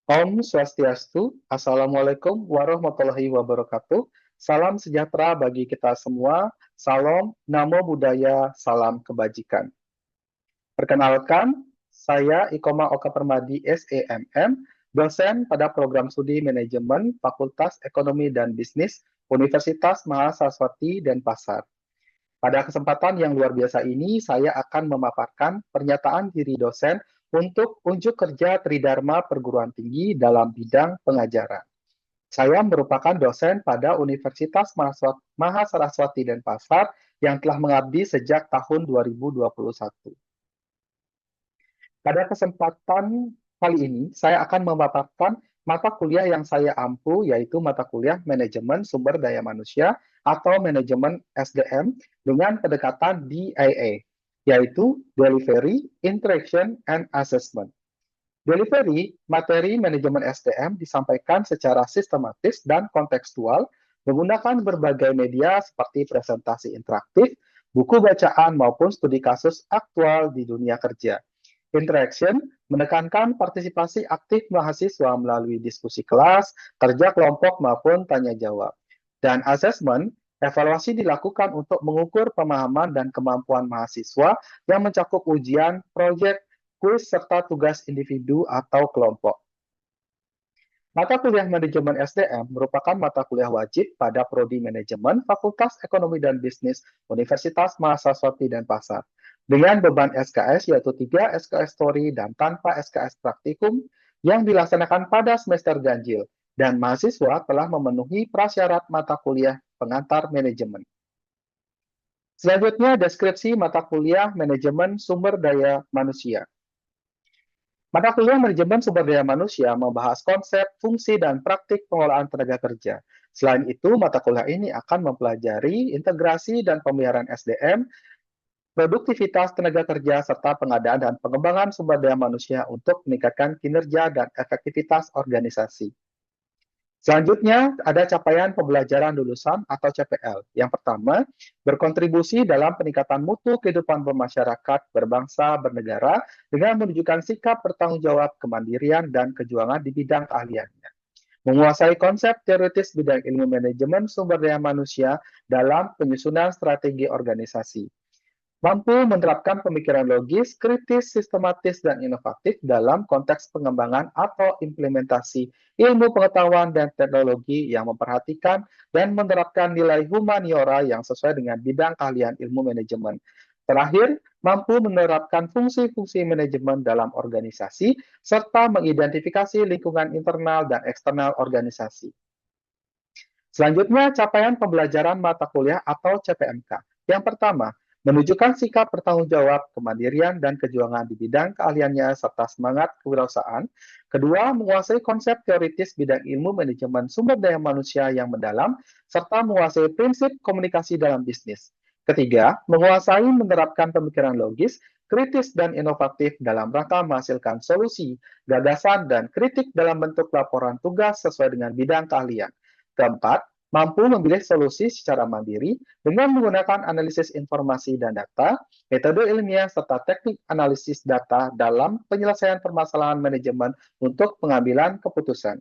Om Swastiastu, Assalamualaikum warahmatullahi wabarakatuh. Salam sejahtera bagi kita semua. Salam, Namo Buddhaya, salam kebajikan. Perkenalkan, saya Ikoma Oka Permadi, SEMM, dosen pada program studi manajemen Fakultas Ekonomi dan Bisnis Universitas Mahasiswati Denpasar. Pada kesempatan yang luar biasa ini, saya akan memaparkan pernyataan diri dosen untuk unjuk kerja Tridharma Perguruan Tinggi dalam bidang pengajaran. Saya merupakan dosen pada Universitas Mahasiswati Denpasar yang telah mengabdi sejak tahun 2021. Pada kesempatan kali ini, saya akan memaparkan mata kuliah yang saya ampu, yaitu mata kuliah Manajemen Sumber Daya Manusia atau Manajemen SDM dengan pendekatan DIA, yaitu Delivery, Interaction, and Assessment. Delivery, materi manajemen SDM disampaikan secara sistematis dan kontekstual menggunakan berbagai media seperti presentasi interaktif, buku bacaan, maupun studi kasus aktual di dunia kerja. Interaction menekankan partisipasi aktif mahasiswa melalui diskusi kelas, kerja kelompok, maupun tanya jawab. Dan assessment, evaluasi dilakukan untuk mengukur pemahaman dan kemampuan mahasiswa yang mencakup ujian, proyek, kuis, serta tugas individu atau kelompok. Mata kuliah Manajemen SDM merupakan mata kuliah wajib pada Prodi Manajemen Fakultas Ekonomi dan Bisnis Universitas Mahasiswati Denpasar. Dengan beban SKS yaitu 3 SKS Story dan tanpa SKS Praktikum yang dilaksanakan pada semester ganjil, dan mahasiswa telah memenuhi prasyarat mata kuliah pengantar manajemen. Selanjutnya, deskripsi mata kuliah Manajemen Sumber Daya Manusia. Mata kuliah Manajemen Sumber Daya Manusia membahas konsep, fungsi, dan praktik pengolahan tenaga kerja. Selain itu, mata kuliah ini akan mempelajari integrasi dan pemeliharaan SDM, produktivitas tenaga kerja, serta pengadaan dan pengembangan sumber daya manusia untuk meningkatkan kinerja dan efektivitas organisasi. Selanjutnya, ada capaian pembelajaran lulusan atau CPL. Yang pertama, berkontribusi dalam peningkatan mutu kehidupan bermasyarakat, berbangsa, bernegara, dengan menunjukkan sikap bertanggung jawab, kemandirian, dan kejuangan di bidang keahliannya. Menguasai konsep teoritis bidang ilmu manajemen sumber daya manusia dalam penyusunan strategi organisasi. Mampu menerapkan pemikiran logis, kritis, sistematis, dan inovatif dalam konteks pengembangan atau implementasi ilmu pengetahuan dan teknologi yang memperhatikan dan menerapkan nilai humaniora yang sesuai dengan bidang keahlian ilmu manajemen. Terakhir, mampu menerapkan fungsi-fungsi manajemen dalam organisasi serta mengidentifikasi lingkungan internal dan eksternal organisasi. Selanjutnya, capaian pembelajaran mata kuliah atau CPMK. Yang pertama, menunjukkan sikap bertanggung jawab, kemandirian, dan kejuangan di bidang keahliannya serta semangat kewirausahaan. Kedua, menguasai konsep teoritis bidang ilmu manajemen sumber daya manusia yang mendalam, serta menguasai prinsip komunikasi dalam bisnis. Ketiga, menguasai menerapkan pemikiran logis, kritis, dan inovatif dalam rangka menghasilkan solusi, gagasan, dan kritik dalam bentuk laporan tugas sesuai dengan bidang keahlian. Keempat, mampu memilih solusi secara mandiri dengan menggunakan analisis informasi dan data, metode ilmiah, serta teknik analisis data dalam penyelesaian permasalahan manajemen untuk pengambilan keputusan.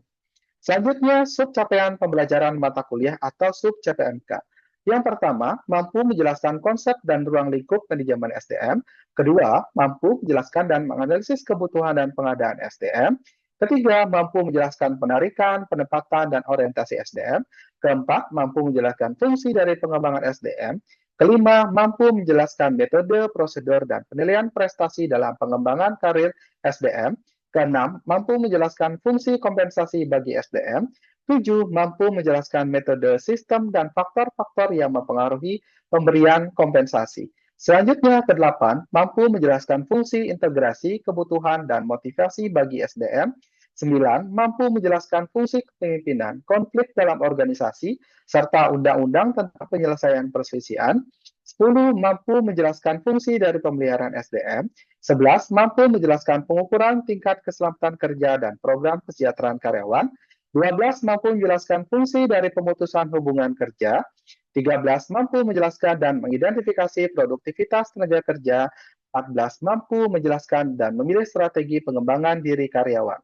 Selanjutnya, subcapaian pembelajaran mata kuliah atau sub-CPMK. Yang pertama, mampu menjelaskan konsep dan ruang lingkup manajemen SDM. Kedua, mampu menjelaskan dan menganalisis kebutuhan dan pengadaan SDM. Ketiga, mampu menjelaskan penarikan, penempatan, dan orientasi SDM. Keempat, mampu menjelaskan fungsi dari pengembangan SDM. Kelima, mampu menjelaskan metode, prosedur, dan penilaian prestasi dalam pengembangan karir SDM. Keenam, mampu menjelaskan fungsi kompensasi bagi SDM. Tujuh, mampu menjelaskan metode sistem dan faktor-faktor yang mempengaruhi pemberian kompensasi. Selanjutnya, kedelapan, mampu menjelaskan fungsi integrasi, kebutuhan, dan motivasi bagi SDM. Sembilan, mampu menjelaskan fungsi kepemimpinan, konflik dalam organisasi, serta undang-undang tentang penyelesaian perselisihan. 10, mampu menjelaskan fungsi dari pemeliharaan SDM. 11, mampu menjelaskan pengukuran tingkat keselamatan kerja dan program kesejahteraan karyawan. 12, mampu menjelaskan fungsi dari pemutusan hubungan kerja. 13, mampu menjelaskan dan mengidentifikasi produktivitas tenaga kerja. 14, mampu menjelaskan dan memilih strategi pengembangan diri karyawan.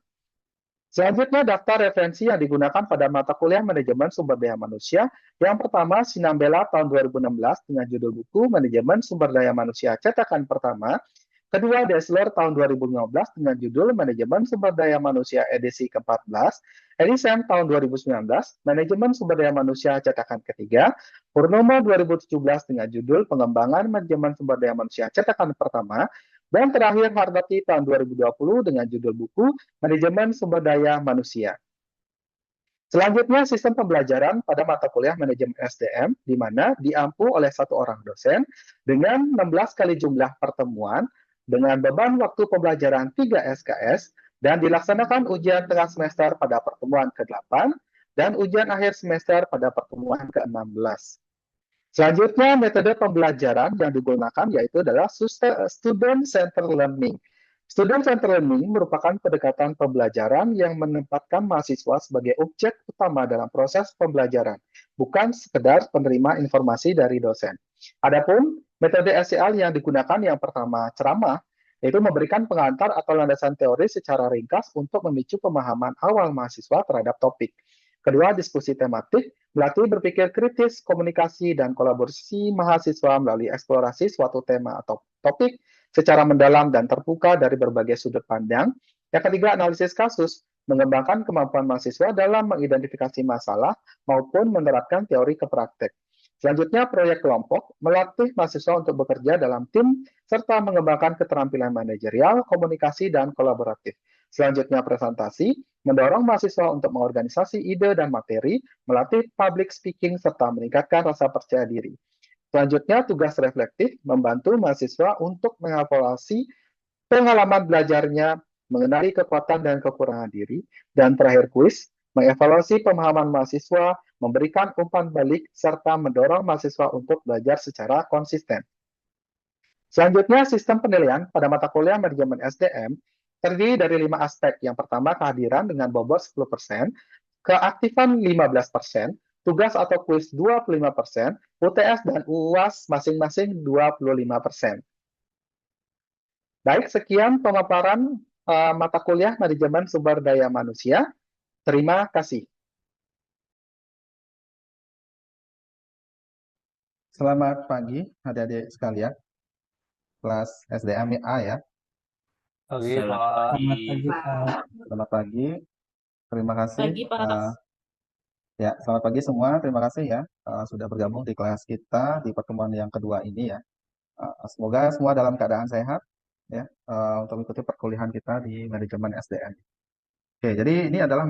Selanjutnya, daftar referensi yang digunakan pada mata kuliah Manajemen Sumber Daya Manusia. Yang pertama, Sinambela tahun 2016 dengan judul buku Manajemen Sumber Daya Manusia cetakan pertama. Kedua, Dessler tahun 2015 dengan judul Manajemen Sumber Daya Manusia edisi ke-14. Edison tahun 2019, Manajemen Sumber Daya Manusia cetakan ketiga. Purnomo 2017 dengan judul Pengembangan Manajemen Sumber Daya Manusia cetakan pertama. Dan terakhir, Hardati tahun 2020 dengan judul buku Manajemen Sumber Daya Manusia. Selanjutnya, sistem pembelajaran pada mata kuliah Manajemen SDM, di mana diampu oleh satu orang dosen dengan 16 kali jumlah pertemuan, dengan beban waktu pembelajaran 3 SKS, dan dilaksanakan ujian tengah semester pada pertemuan ke-8, dan ujian akhir semester pada pertemuan ke-16. Selanjutnya, metode pembelajaran yang digunakan yaitu adalah student-centered learning. Student-centered learning merupakan pendekatan pembelajaran yang menempatkan mahasiswa sebagai objek utama dalam proses pembelajaran, bukan sekedar penerima informasi dari dosen. Adapun metode SCL yang digunakan yang pertama ceramah, yaitu memberikan pengantar atau landasan teori secara ringkas untuk memicu pemahaman awal mahasiswa terhadap topik. Kedua, diskusi tematik, melatih berpikir kritis, komunikasi, dan kolaborasi mahasiswa melalui eksplorasi suatu tema atau topik secara mendalam dan terbuka dari berbagai sudut pandang. Yang ketiga, analisis kasus, mengembangkan kemampuan mahasiswa dalam mengidentifikasi masalah maupun menerapkan teori ke praktek. Selanjutnya, proyek kelompok, melatih mahasiswa untuk bekerja dalam tim, serta mengembangkan keterampilan manajerial, komunikasi, dan kolaboratif. Selanjutnya, presentasi, mendorong mahasiswa untuk mengorganisasi ide dan materi, melatih public speaking, serta meningkatkan rasa percaya diri. Selanjutnya, tugas reflektif, membantu mahasiswa untuk mengevaluasi pengalaman belajarnya, mengenali kekuatan dan kekurangan diri, dan terakhir kuis, mengevaluasi pemahaman mahasiswa, memberikan umpan balik, serta mendorong mahasiswa untuk belajar secara konsisten. Selanjutnya, sistem penilaian pada mata kuliah Manajemen SDM terdiri dari 5 aspek. Yang pertama, kehadiran dengan bobot 10%, keaktifan 15%, tugas atau kuis 25%, UTS dan UAS masing-masing 25%. Baik, sekian pemaparan mata kuliah Manajemen Sumber Daya Manusia. Terima kasih. Selamat pagi adik-adik sekalian, kelas SDM A ya. Selamat pagi. Selamat pagi, terima kasih. Pagi, Pak. Ya, selamat pagi semua. Terima kasih ya sudah bergabung di kelas kita di pertemuan yang kedua ini ya. Semoga semua dalam keadaan sehat ya untuk mengikuti perkuliahan kita di manajemen SDM. Oke, jadi ini adalah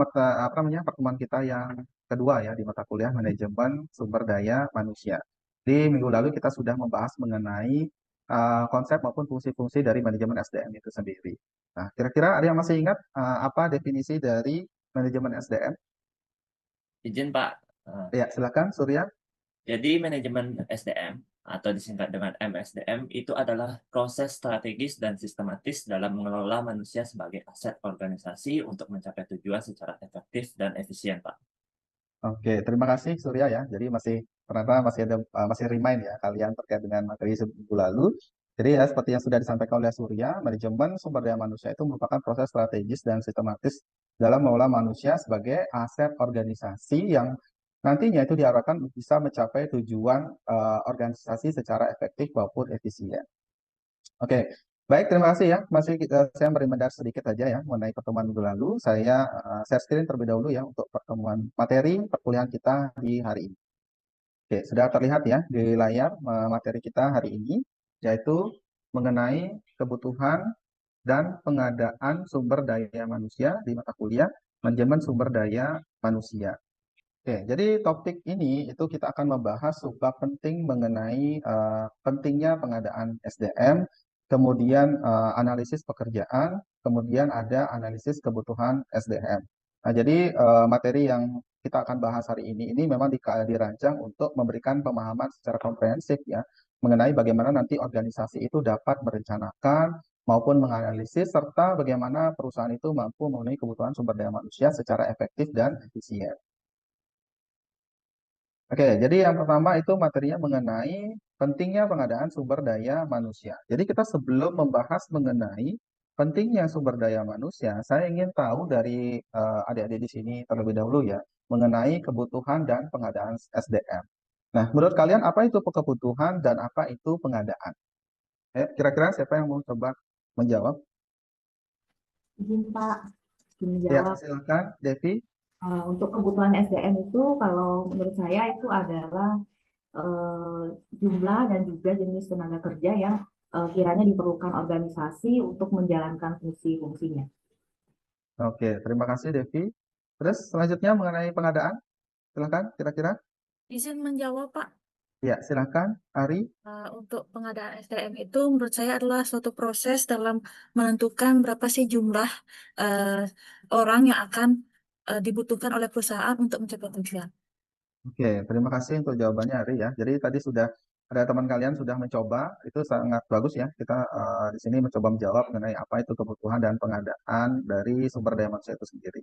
pertemuan kita yang kedua ya di mata kuliah manajemen sumber daya manusia. Di minggu lalu kita sudah membahas mengenai konsep maupun fungsi-fungsi dari manajemen SDM itu sendiri. Nah, kira-kira ada yang masih ingat apa definisi dari manajemen SDM? Izin Pak. Ya, silakan Surya. Jadi manajemen SDM atau disingkat dengan MSDM itu adalah proses strategis dan sistematis dalam mengelola manusia sebagai aset organisasi untuk mencapai tujuan secara efektif dan efisien, Pak. Oke, terima kasih Surya ya. Jadi ternyata masih remind ya kalian terkait dengan materi minggu lalu. Jadi ya seperti yang sudah disampaikan oleh Surya, manajemen sumber daya manusia itu merupakan proses strategis dan sistematis dalam mengelola manusia sebagai aset organisasi yang nantinya itu diharapkan bisa mencapai tujuan organisasi secara efektif maupun efisien. Oke, baik, terima kasih ya. Saya beri mendadak sedikit saja ya mengenai pertemuan minggu lalu. Saya share screen terlebih dahulu ya untuk pertemuan materi perkuliahan kita di hari ini. Oke, sudah terlihat ya di layar materi kita hari ini, yaitu mengenai kebutuhan dan pengadaan sumber daya manusia di mata kuliah manajemen sumber daya manusia. Oke, jadi topik ini itu kita akan membahas subbab penting mengenai pentingnya pengadaan SDM, kemudian analisis pekerjaan, kemudian ada analisis kebutuhan SDM. Nah, jadi materi yang kita akan bahas hari ini memang dirancang untuk memberikan pemahaman secara komprehensif ya mengenai bagaimana nanti organisasi itu dapat merencanakan maupun menganalisis serta bagaimana perusahaan itu mampu memenuhi kebutuhan sumber daya manusia secara efektif dan efisien. Oke, jadi yang pertama itu materinya mengenai pentingnya pengadaan sumber daya manusia. Jadi kita sebelum membahas mengenai pentingnya sumber daya manusia, saya ingin tahu dari adik-adik di sini terlebih dahulu ya, mengenai kebutuhan dan pengadaan SDM. Nah, menurut kalian apa itu kebutuhan dan apa itu pengadaan? Kira-kira siapa yang mau coba menjawab? Izin Pak, izin Ya, menjawab. silakan, Devi. Untuk kebutuhan SDM itu kalau menurut saya itu adalah eh, jumlah dan juga jenis tenaga kerja yang kiranya diperlukan organisasi untuk menjalankan fungsi-fungsinya. Oke, terima kasih Devi. Terus selanjutnya mengenai pengadaan, silakan kira-kira. Izin menjawab, Pak. Ya, silakan, Ari. Untuk pengadaan SDM itu menurut saya adalah suatu proses dalam menentukan berapa sih jumlah eh, orang yang akan dibutuhkan oleh perusahaan untuk mencapai tujuan. Oke, terima kasih untuk jawabannya Ari ya. Jadi tadi sudah ada teman kalian sudah mencoba, itu sangat bagus ya. Kita di sini mencoba menjawab mengenai apa itu kebutuhan dan pengadaan dari sumber daya manusia itu sendiri.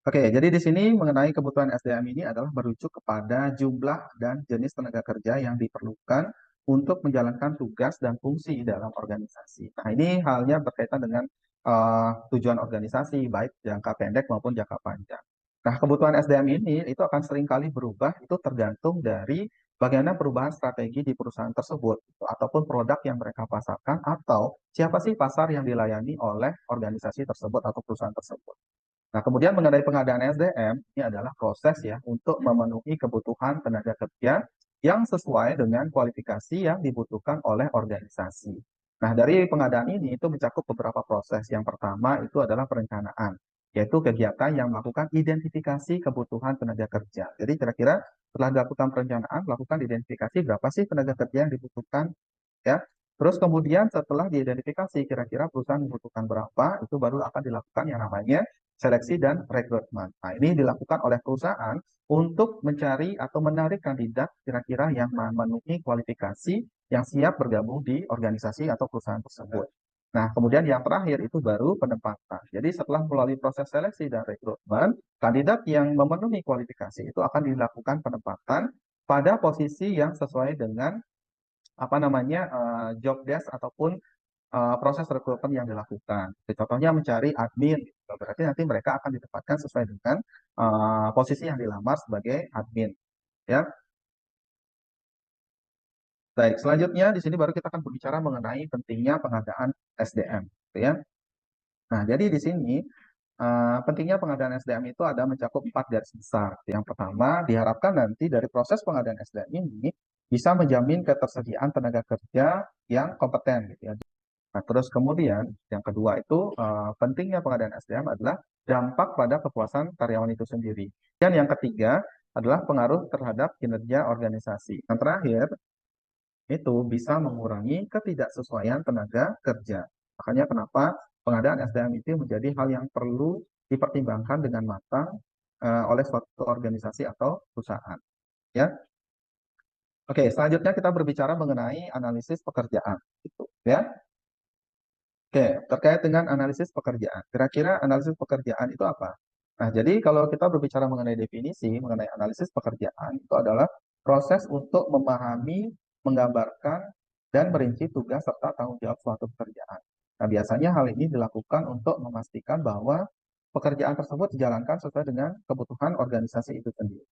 Oke, jadi di sini mengenai kebutuhan SDM ini adalah merujuk kepada jumlah dan jenis tenaga kerja yang diperlukan untuk menjalankan tugas dan fungsi dalam organisasi. Nah, ini halnya berkaitan dengan tujuan organisasi, baik jangka pendek maupun jangka panjang. Nah, kebutuhan SDM ini itu akan seringkali berubah, itu tergantung dari bagaimana perubahan strategi di perusahaan tersebut, ataupun produk yang mereka pasarkan, atau siapa sih pasar yang dilayani oleh organisasi tersebut atau perusahaan tersebut. Nah, kemudian mengenai pengadaan SDM, ini adalah proses ya untuk memenuhi kebutuhan tenaga kerja yang sesuai dengan kualifikasi yang dibutuhkan oleh organisasi. Nah, dari pengadaan ini itu mencakup beberapa proses. Yang pertama itu adalah perencanaan, yaitu kegiatan yang melakukan identifikasi kebutuhan tenaga kerja. Jadi kira-kira setelah dilakukan perencanaan, melakukan identifikasi berapa sih tenaga kerja yang dibutuhkan, ya. Terus kemudian setelah diidentifikasi kira-kira perusahaan membutuhkan berapa, itu baru akan dilakukan yang namanya seleksi dan rekrutmen. Nah, ini dilakukan oleh perusahaan untuk mencari atau menarik kandidat kira-kira yang memenuhi kualifikasi yang siap bergabung di organisasi atau perusahaan tersebut. Nah, kemudian yang terakhir itu baru penempatan. Jadi setelah melalui proses seleksi dan rekrutmen, kandidat yang memenuhi kualifikasi itu akan dilakukan penempatan pada posisi yang sesuai dengan apa namanya job desk ataupun proses rekrutmen yang dilakukan. Contohnya mencari admin, gitu. Berarti nanti mereka akan ditempatkan sesuai dengan posisi yang dilamar sebagai admin. Ya, baik. Selanjutnya di sini baru kita akan berbicara mengenai pentingnya pengadaan SDM, gitu ya. Nah, jadi di sini pentingnya pengadaan SDM itu ada mencakup 4 garis besar. Yang pertama, diharapkan nanti dari proses pengadaan SDM ini bisa menjamin ketersediaan tenaga kerja yang kompeten, gitu ya. Nah, terus kemudian yang kedua itu pentingnya pengadaan SDM adalah dampak pada kepuasan karyawan itu sendiri. Dan yang ketiga adalah pengaruh terhadap kinerja organisasi. Yang terakhir itu bisa mengurangi ketidaksesuaian tenaga kerja. Makanya kenapa pengadaan SDM itu menjadi hal yang perlu dipertimbangkan dengan matang oleh suatu organisasi atau perusahaan. Ya, oke. Selanjutnya kita berbicara mengenai analisis pekerjaan. Gitu, ya. Oke, terkait dengan analisis pekerjaan. Kira-kira analisis pekerjaan itu apa? Nah, jadi kalau kita berbicara mengenai definisi, mengenai analisis pekerjaan, itu adalah proses untuk memahami, menggambarkan, dan merinci tugas serta tanggung jawab suatu pekerjaan. Nah, biasanya hal ini dilakukan untuk memastikan bahwa pekerjaan tersebut dijalankan sesuai dengan kebutuhan organisasi itu sendiri.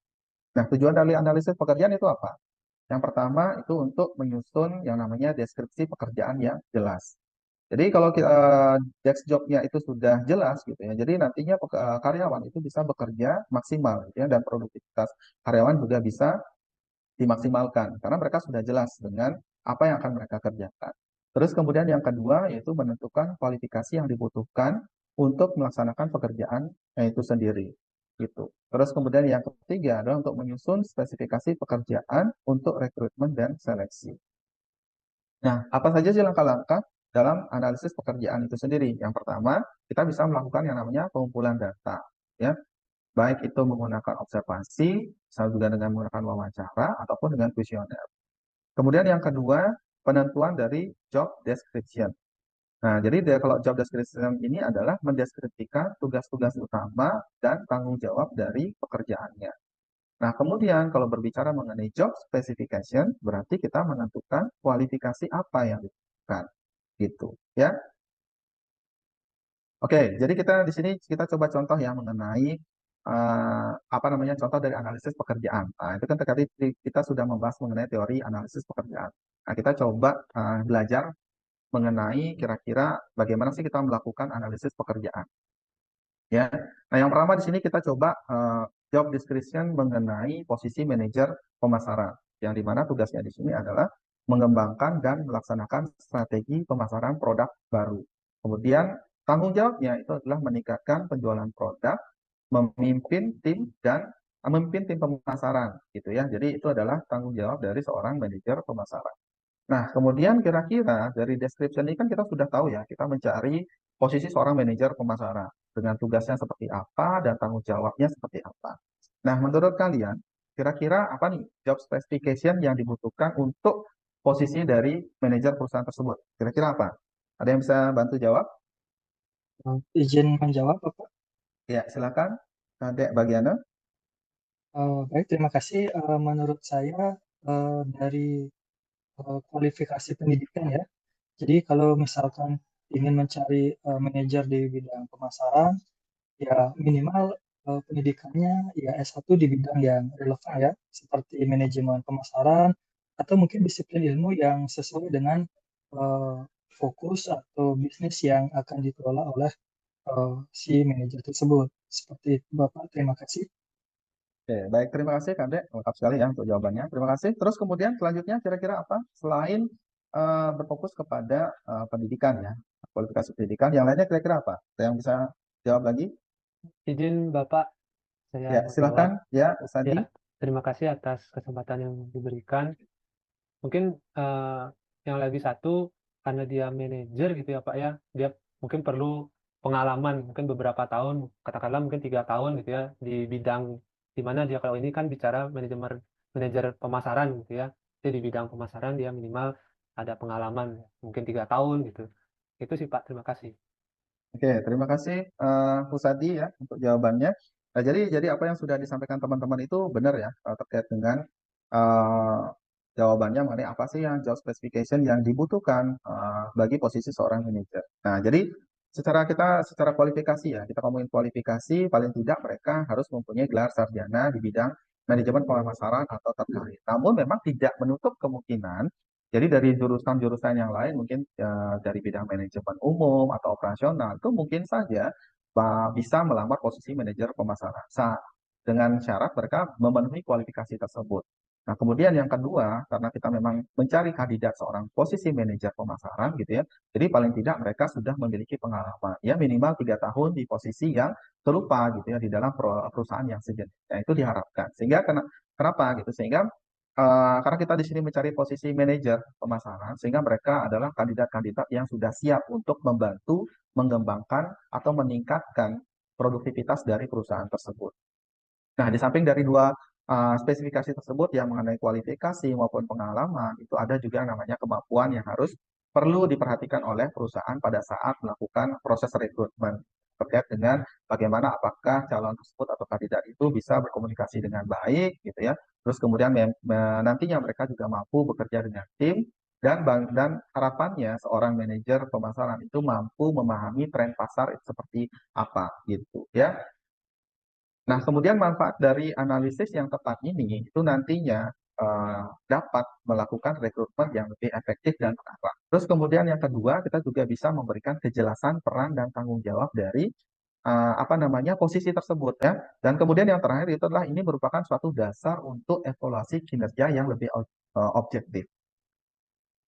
Nah, tujuan dari analisis pekerjaan itu apa? Yang pertama itu untuk menyusun yang namanya deskripsi pekerjaan yang jelas. Jadi kalau desk job-nya itu sudah jelas gitu ya, jadi nantinya karyawan itu bisa bekerja maksimal gitu ya, dan produktivitas karyawan juga bisa dimaksimalkan karena mereka sudah jelas dengan apa yang akan mereka kerjakan. Terus kemudian yang kedua yaitu menentukan kualifikasi yang dibutuhkan untuk melaksanakan pekerjaan itu sendiri gitu. Terus kemudian yang ketiga adalah untuk menyusun spesifikasi pekerjaan untuk rekrutmen dan seleksi. Nah, apa saja sih langkah-langkah dalam analisis pekerjaan itu sendiri? Yang pertama, kita bisa melakukan yang namanya pengumpulan data, ya, baik itu menggunakan observasi, bisa juga dengan menggunakan wawancara ataupun dengan kuesioner. Kemudian yang kedua, penentuan dari job description. Nah, jadi kalau job description ini adalah mendeskripsikan tugas-tugas utama dan tanggung jawab dari pekerjaannya. Nah, kemudian kalau berbicara mengenai job specification, berarti kita menentukan kualifikasi apa yang dibutuhkan, gitu, ya. Oke, jadi kita di sini kita coba contoh ya mengenai apa namanya contoh dari analisis pekerjaan. Nah, itu kan tadi kita sudah membahas mengenai teori analisis pekerjaan. Nah, kita coba belajar mengenai kira-kira bagaimana sih kita melakukan analisis pekerjaan. Ya, nah yang pertama di sini kita coba job description mengenai posisi manajer pemasaran, yang dimana tugasnya di sini adalah mengembangkan dan melaksanakan strategi pemasaran produk baru. Kemudian tanggung jawabnya itu adalah meningkatkan penjualan produk, memimpin tim dan memimpin tim pemasaran, gitu ya. Jadi itu adalah tanggung jawab dari seorang manajer pemasaran. Nah, kemudian kira-kira dari description ini kan kita sudah tahu ya, kita mencari posisi seorang manajer pemasaran dengan tugasnya seperti apa dan tanggung jawabnya seperti apa. Nah, menurut kalian, kira-kira apa nih job specification yang dibutuhkan untuk posisi dari manajer perusahaan tersebut? Kira-kira apa? Ada yang bisa bantu jawab? Izin menjawab, Bapak. Ya, silakan. Dek Bagiana. Baik, terima kasih. Menurut saya dari kualifikasi pendidikan ya. Jadi kalau misalkan ingin mencari manajer di bidang pemasaran, ya minimal pendidikannya ya S1 di bidang yang relevan ya, seperti manajemen pemasaran atau mungkin disiplin ilmu yang sesuai dengan eh, fokus atau bisnis yang akan dikelola oleh si manajer tersebut. Seperti itu, Bapak. Terima kasih. Oke, baik. Terima kasih, Kak Dek. Lengkap sekali ya untuk jawabannya. Terima kasih. Terus kemudian selanjutnya kira-kira apa? Selain berfokus kepada pendidikan ya, kualifikasi pendidikan, yang lainnya kira-kira apa? Ada yang bisa jawab lagi? Izin Bapak, saya Ya, mau silakan. jawab. Ya, Ya, Sandi. terima kasih atas kesempatan yang diberikan. Mungkin yang lagi satu, karena dia manajer gitu ya Pak ya, dia mungkin perlu pengalaman, mungkin beberapa tahun, katakanlah mungkin 3 tahun gitu ya, di bidang di mana dia kalau ini kan bicara manajer pemasaran gitu ya. Jadi di bidang pemasaran dia minimal ada pengalaman, mungkin 3 tahun gitu. Itu sih Pak, terima kasih. Oke, terima kasih Husadi ya untuk jawabannya. Nah, jadi apa yang sudah disampaikan teman-teman itu benar ya terkait dengan eh, jawabannya mengenai apa sih yang job specification yang dibutuhkan bagi posisi seorang manajer. Nah, jadi secara kualifikasi ya, kita ngomongin kualifikasi, paling tidak mereka harus mempunyai gelar sarjana di bidang manajemen pemasaran atau terkait. Namun memang tidak menutup kemungkinan jadi dari jurusan-jurusan yang lain mungkin dari bidang manajemen umum atau operasional itu mungkin saja bisa melamar posisi manajer pemasaran dengan syarat mereka memenuhi kualifikasi tersebut. Nah, kemudian yang kedua, karena kita memang mencari kandidat seorang posisi manajer pemasaran gitu ya, jadi paling tidak mereka sudah memiliki pengalaman, ya minimal 3 tahun di posisi yang serupa gitu ya di dalam perusahaan yang sejenis. Nah, itu diharapkan. Sehingga kenapa gitu? Sehingga karena kita di sini mencari posisi manajer pemasaran, sehingga mereka adalah kandidat-kandidat yang sudah siap untuk membantu mengembangkan atau meningkatkan produktivitas dari perusahaan tersebut. Nah, di samping dari dua spesifikasi tersebut yang mengenai kualifikasi maupun pengalaman, itu ada juga yang namanya kemampuan yang harus perlu diperhatikan oleh perusahaan pada saat melakukan proses rekrutmen terkait dengan bagaimana apakah calon tersebut atau kandidat itu bisa berkomunikasi dengan baik gitu ya. Terus kemudian nantinya mereka juga mampu bekerja dengan tim dan harapannya seorang manajer pemasaran itu mampu memahami tren pasar itu seperti apa gitu ya. Nah, kemudian manfaat dari analisis yang tepat ini itu nantinya dapat melakukan rekrutmen yang lebih efektif dan terarah. Terus kemudian yang kedua, kita juga bisa memberikan kejelasan peran dan tanggung jawab dari apa namanya posisi tersebut ya. Dan kemudian yang terakhir itu adalah ini merupakan suatu dasar untuk evaluasi kinerja yang lebih objektif.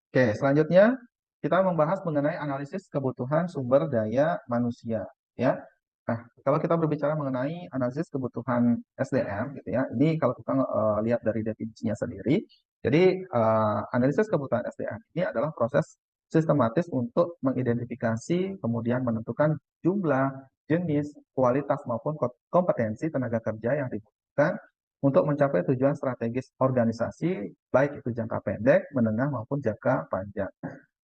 Oke, selanjutnya kita membahas mengenai analisis kebutuhan sumber daya manusia ya. Nah, kalau kita berbicara mengenai analisis kebutuhan SDM gitu ya, ini kalau kita lihat dari definisinya sendiri, jadi analisis kebutuhan SDM ini adalah proses sistematis untuk mengidentifikasi, kemudian menentukan jumlah, jenis, kualitas maupun kompetensi tenaga kerja yang dibutuhkan untuk mencapai tujuan strategis organisasi, baik itu jangka pendek, menengah maupun jangka panjang.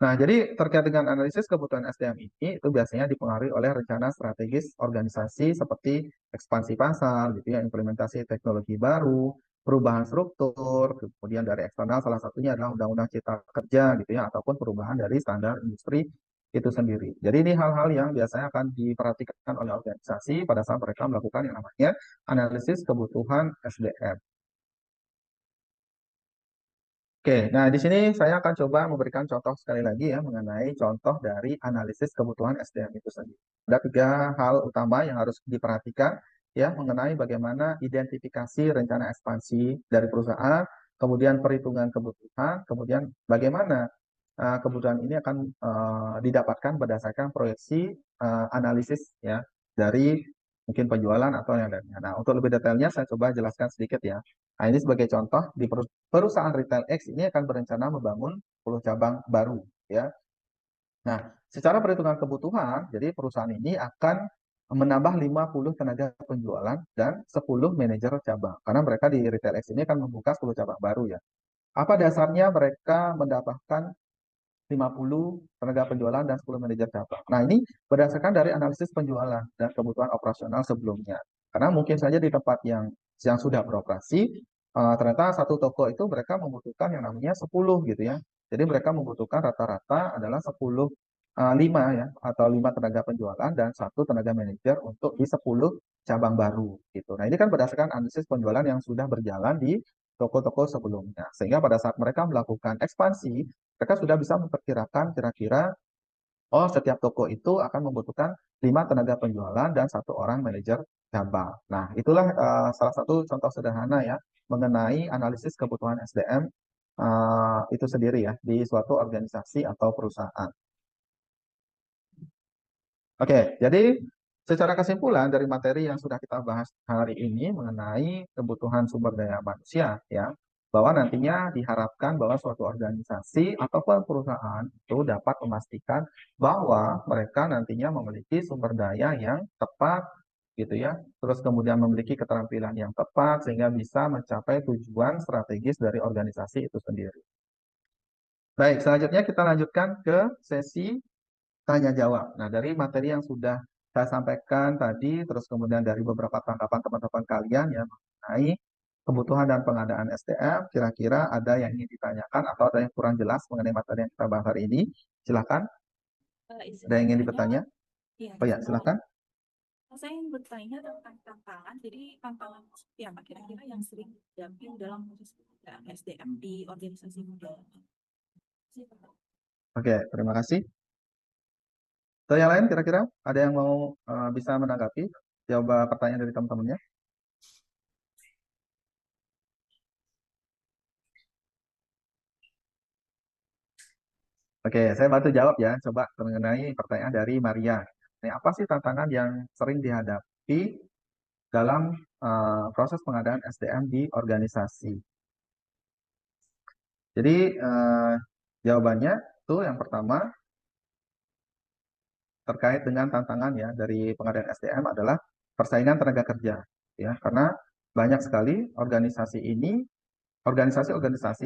Nah, jadi terkait dengan analisis kebutuhan SDM ini, itu biasanya dipengaruhi oleh rencana strategis organisasi seperti ekspansi pasar, gitu ya, implementasi teknologi baru, perubahan struktur, kemudian dari eksternal salah satunya adalah Undang-Undang Cipta Kerja, gitu ya, ataupun perubahan dari standar industri itu sendiri. Jadi ini hal-hal yang biasanya akan diperhatikan oleh organisasi pada saat mereka melakukan yang namanya analisis kebutuhan SDM. Oke, nah di sini saya akan coba memberikan contoh sekali lagi ya mengenai contoh dari analisis kebutuhan SDM itu sendiri. Ada 3 hal utama yang harus diperhatikan ya mengenai bagaimana identifikasi rencana ekspansi dari perusahaan, kemudian perhitungan kebutuhan, kemudian bagaimana kebutuhan ini akan didapatkan berdasarkan proyeksi analisis ya dari mungkin penjualan atau yang lainnya. Nah, untuk lebih detailnya saya coba jelaskan sedikit ya. Nah, ini sebagai contoh di perusahaan retail X ini akan berencana membangun 10 cabang baru ya. Nah, secara perhitungan kebutuhan, jadi perusahaan ini akan menambah 50 tenaga penjualan dan 10 manajer cabang. Karena mereka di retail X ini akan membuka 10 cabang baru ya. Apa dasarnya mereka mendapatkan 50 tenaga penjualan dan 10 manajer cabang. Nah, ini berdasarkan dari analisis penjualan dan kebutuhan operasional sebelumnya. Karena mungkin saja di tempat yang sudah beroperasi, ternyata satu toko itu mereka membutuhkan yang namanya 10 gitu ya. Jadi mereka membutuhkan rata-rata adalah 10, 5 ya, atau 5 tenaga penjualan dan 1 tenaga manajer untuk di 10 cabang baru gitu. Nah, ini kan berdasarkan analisis penjualan yang sudah berjalan di toko-toko sebelumnya. Sehingga pada saat mereka melakukan ekspansi, mereka sudah bisa memperkirakan kira-kira oh setiap toko itu akan membutuhkan 5 tenaga penjualan dan 1 orang manajer cabang. Nah, itulah salah satu contoh sederhana ya mengenai analisis kebutuhan SDM itu sendiri ya di suatu organisasi atau perusahaan. Oke, jadi secara kesimpulan dari materi yang sudah kita bahas hari ini mengenai kebutuhan sumber daya manusia ya, bahwa nantinya diharapkan bahwa suatu organisasi ataupun perusahaan itu dapat memastikan bahwa mereka nantinya memiliki sumber daya yang tepat gitu ya, terus kemudian memiliki keterampilan yang tepat sehingga bisa mencapai tujuan strategis dari organisasi itu sendiri. Baik, selanjutnya kita lanjutkan ke sesi tanya jawab. Nah, dari materi yang sudah saya sampaikan tadi, terus kemudian dari beberapa tanggapan teman-teman kalian yang mengenai kebutuhan dan pengadaan SDM, kira-kira ada yang ingin ditanyakan atau ada yang kurang jelas mengenai materi yang kita bahas hari ini? Silakan. Ada yang ingin bertanya? Iya, Oh ya, silakan. saya ingin bertanya tentang tantangan. Jadi tantangan seperti apa kira-kira yang sering dihadapi dalam proses pengadaan SDM di organisasi muda? Oke, terima kasih. Atau yang lain kira-kira ada yang mau bisa menanggapi jawab pertanyaan dari teman-temannya? Oke, saya bantu jawab ya. Coba mengenai pertanyaan dari Maria. Ini apa sih tantangan yang sering dihadapi dalam proses pengadaan SDM di organisasi? Jadi jawabannya itu yang pertama terkait dengan tantangan ya dari pengadaan SDM adalah persaingan tenaga kerja ya, karena banyak sekali organisasi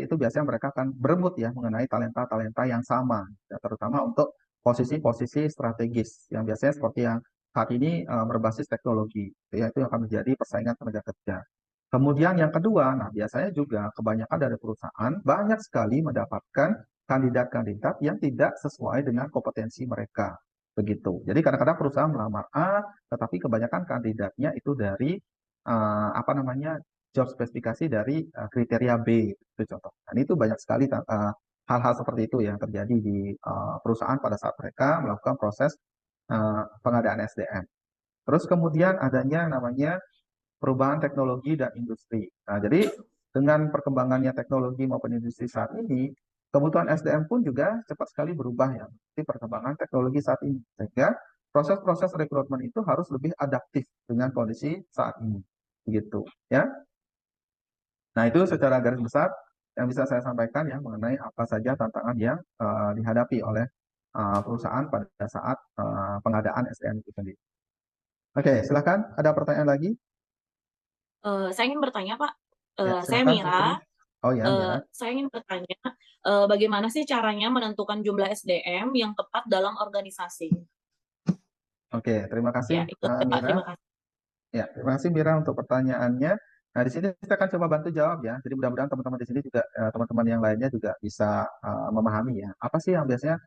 itu biasanya mereka akan berebut ya mengenai talenta-talenta yang sama ya, terutama untuk posisi-posisi strategis yang biasanya seperti yang saat ini berbasis teknologi ya, itu akan menjadi persaingan tenaga kerja. Kemudian yang kedua, nah biasanya juga kebanyakan dari perusahaan banyak sekali mendapatkan kandidat-kandidat yang tidak sesuai dengan kompetensi mereka. Begitu. Jadi kadang-kadang perusahaan melamar A, tetapi kebanyakan kandidatnya itu dari apa namanya job spesifikasi dari kriteria B, itu contoh. Dan itu banyak sekali hal-hal seperti itu yang terjadi di perusahaan pada saat mereka melakukan proses pengadaan SDM. Terus kemudian adanya namanya perubahan teknologi dan industri. Nah, jadi dengan perkembangannya teknologi maupun industri saat ini, kebutuhan SDM pun juga cepat sekali berubah ya, seperti perkembangan teknologi saat ini. Sehingga proses-proses rekrutmen itu harus lebih adaptif dengan kondisi saat ini. Begitu ya. Nah, itu secara garis besar yang bisa saya sampaikan ya mengenai apa saja tantangan yang dihadapi oleh perusahaan pada saat pengadaan SDM itu sendiri. Oke, silakan. Ada pertanyaan lagi? Saya ingin bertanya, Pak. Ya, Saya silakan, Mira. Putri. Oh ya, Mira. Saya ingin bertanya, bagaimana sih caranya menentukan jumlah SDM yang tepat dalam organisasi? Oke, terima kasih Ya, itu Pak. Mira. Terima kasih. Ya, terima kasih Mira untuk pertanyaannya. Nah, di sini kita akan coba bantu jawab ya. Jadi mudah-mudahan teman-teman di sini juga teman-teman yang lainnya juga bisa memahami ya. Apa sih yang biasanya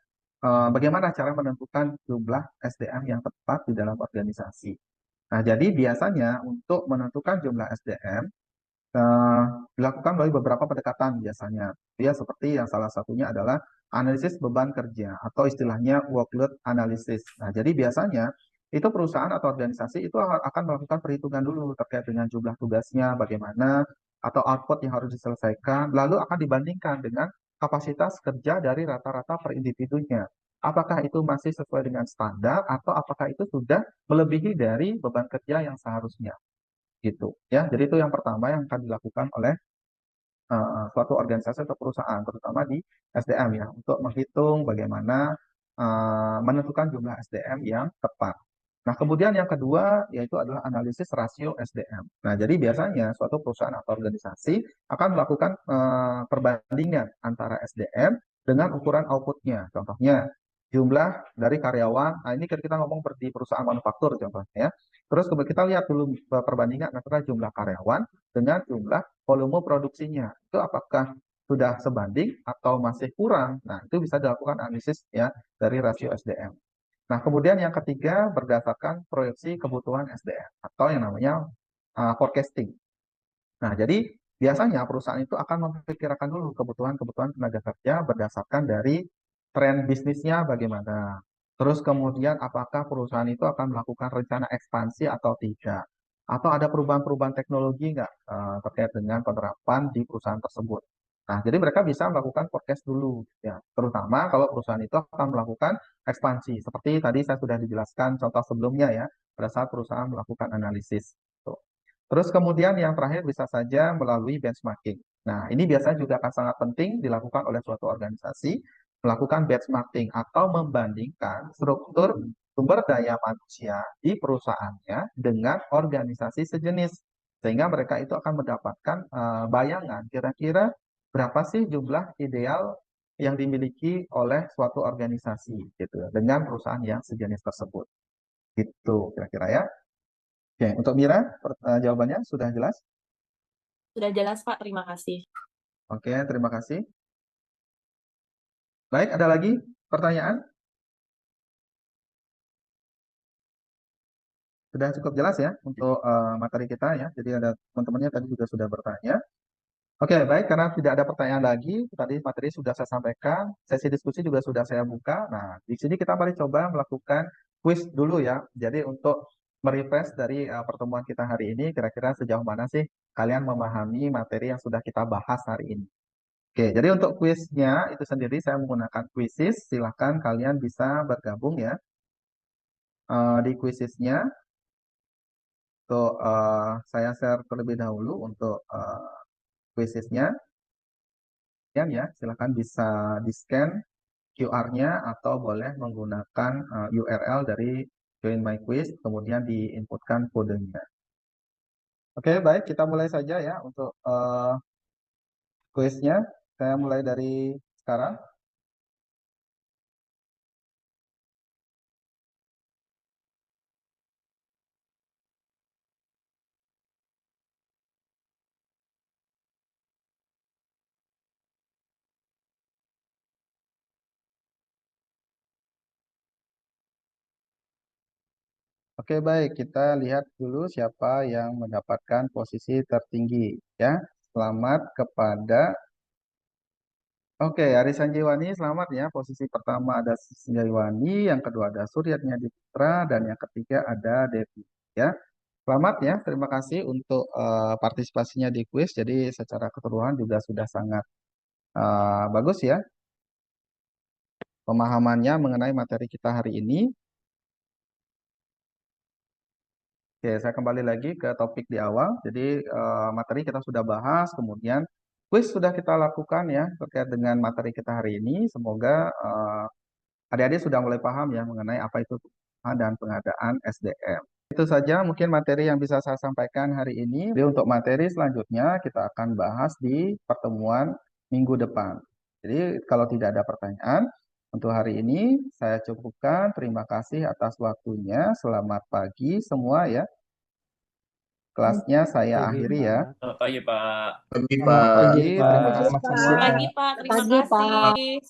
bagaimana cara menentukan jumlah SDM yang tepat di dalam organisasi. Nah, jadi biasanya untuk menentukan jumlah SDM eh, dilakukan melalui beberapa pendekatan biasanya. Ya, seperti yang salah satunya adalah analisis beban kerja atau istilahnya workload analysis. Nah, jadi biasanya itu perusahaan atau organisasi itu akan melakukan perhitungan dulu terkait dengan jumlah tugasnya, bagaimana, atau output yang harus diselesaikan, lalu akan dibandingkan dengan kapasitas kerja dari rata-rata per individunya. Apakah itu masih sesuai dengan standar atau apakah itu sudah melebihi dari beban kerja yang seharusnya gitu ya. Jadi itu yang pertama yang akan dilakukan oleh suatu organisasi atau perusahaan, terutama di SDM ya, untuk menghitung bagaimana menentukan jumlah SDM yang tepat. Nah, kemudian yang kedua yaitu adalah analisis rasio SDM. Nah, jadi biasanya suatu perusahaan atau organisasi akan melakukan perbandingan antara SDM dengan ukuran outputnya. Contohnya, jumlah dari karyawan, nah ini kita ngomong di perusahaan manufaktur contohnya ya. Terus kita lihat dulu perbandingan antara jumlah karyawan dengan jumlah volume produksinya. Itu apakah sudah sebanding atau masih kurang? Nah, itu bisa dilakukan analisis ya dari rasio SDM. Nah, kemudian yang ketiga berdasarkan proyeksi kebutuhan SDM atau yang namanya forecasting. Nah, jadi biasanya perusahaan itu akan memperkirakan dulu kebutuhan-kebutuhan tenaga kerja berdasarkan dari tren bisnisnya bagaimana. Terus kemudian apakah perusahaan itu akan melakukan rencana ekspansi atau tidak. Atau ada perubahan-perubahan teknologi nggak terkait dengan penerapan di perusahaan tersebut. Nah, jadi mereka bisa melakukan forecast dulu, ya. Terutama kalau perusahaan itu akan melakukan ekspansi. Seperti tadi saya sudah dijelaskan contoh sebelumnya ya, pada saat perusahaan melakukan analisis. Tuh. Terus kemudian yang terakhir bisa saja melalui benchmarking. Nah, ini biasanya juga akan sangat penting dilakukan oleh suatu organisasi, melakukan benchmarking atau membandingkan struktur sumber daya manusia di perusahaannya dengan organisasi sejenis. Sehingga mereka itu akan mendapatkan bayangan kira-kira berapa sih jumlah ideal yang dimiliki oleh suatu organisasi gitu dengan perusahaan yang sejenis tersebut. Gitu kira-kira ya. Oke, untuk Mira, jawabannya sudah jelas? Sudah jelas, Pak. Terima kasih. Oke, terima kasih. Baik, ada lagi pertanyaan? Sudah cukup jelas ya untuk materi kita ya. Jadi ada teman-temannya tadi juga sudah bertanya. Oke, baik, karena tidak ada pertanyaan lagi, tadi materi sudah saya sampaikan, sesi diskusi juga sudah saya buka. Nah, di sini kita mari coba melakukan quiz dulu ya. Jadi untuk merefresh dari pertemuan kita hari ini, kira-kira sejauh mana sih kalian memahami materi yang sudah kita bahas hari ini. Oke, jadi untuk kuisnya itu sendiri saya menggunakan Quizizz. Silahkan kalian bisa bergabung ya di Quizizz-nya. Untuk saya share terlebih dahulu untuk Quizizz-nya. Ya, silahkan bisa di-scan QR-nya atau boleh menggunakan URL dari Join My Quiz, kemudian diinputkan kodenya. Oke, baik, kita mulai saja ya untuk kuisnya. Saya mulai dari sekarang. Oke, baik. Kita lihat dulu siapa yang mendapatkan posisi tertinggi ya. Selamat kepada Oke, Ari Sanjiwani, selamat ya. Posisi pertama ada Sanjiwani, yang kedua ada Suryatnya Dipitra, dan yang ketiga ada Devi ya. Selamat ya. Terima kasih untuk partisipasinya di kuis. Jadi secara keseluruhan juga sudah sangat bagus ya pemahamannya mengenai materi kita hari ini. Oke, saya kembali lagi ke topik di awal. Jadi materi kita sudah bahas, kemudian kuis sudah kita lakukan ya terkait dengan materi kita hari ini. Semoga adik-adik sudah mulai paham ya mengenai apa itu pengusaha dan pengadaan SDM. Itu saja mungkin materi yang bisa saya sampaikan hari ini. Jadi untuk materi selanjutnya kita akan bahas di pertemuan minggu depan. Jadi kalau tidak ada pertanyaan, untuk hari ini saya cukupkan. Terima kasih atas waktunya. Selamat pagi semua ya. Kelasnya saya Pagi, akhiri ya. Pak. Selamat pagi, Pak. Selamat pagi. Terima Terima kasih kasih. semua. Pagi, Pak. Terima Pagi, Pak. kasih.